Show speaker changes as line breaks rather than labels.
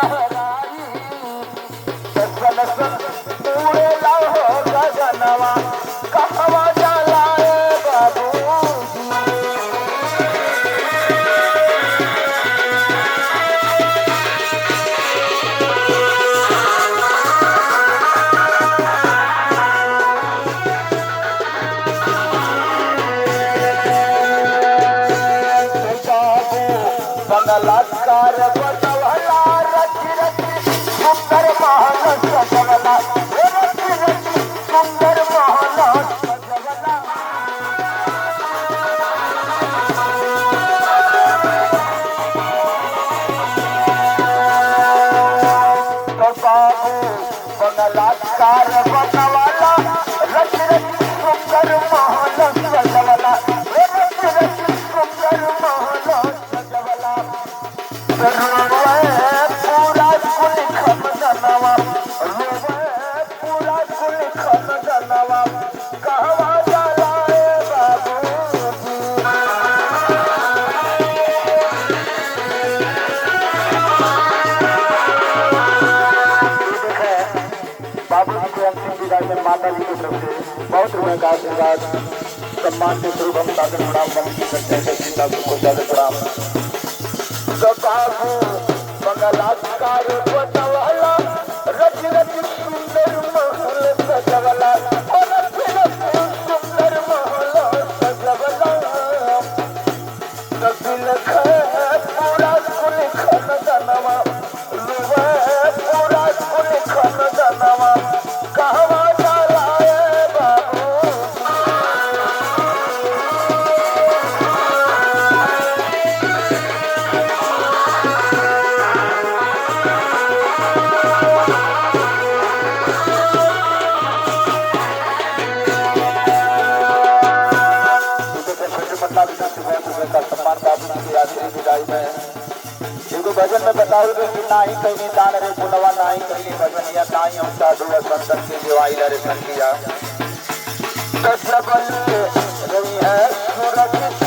लहराई सन सन उड़े हो गगनवा कहवा जलाए बाबू बंगलाकार बसवला रच रच सुंदर महल सजवला रच रच सुंदर महल सजवला तो बाबू बंगलाकार बसवला रच रच सुंदर महल सजवला रच रच सुंदर महल सजवला पूरा कुल खनवा पूरा कुल खनवा कहवा जलाए बाबू बाबू जी को अंतिम विदाई में माता जी की तरफ से बहुत रुपये का आशीर्वाद सम्मान के स्वरूप हम साधन प्रणाम बंदी करते हैं सीता को साधन प्रणाम बाबू बंगलाकार बसवला रच रच सुंदर महल सजवला रच रच सुंदर महल सजवला दिल पूरा कुल खनवा पूरा कुल खनवा कहवा जलाए बाबू का सम्मान बाबू जी की आखिरी विदाई में एगो भजन में बताओगे कि ना ही कहीं दान रे पुनवा ना ही कहीं भजन या ना ही हम साधु संतन की दिवाई दर्शन किया रही है सूरज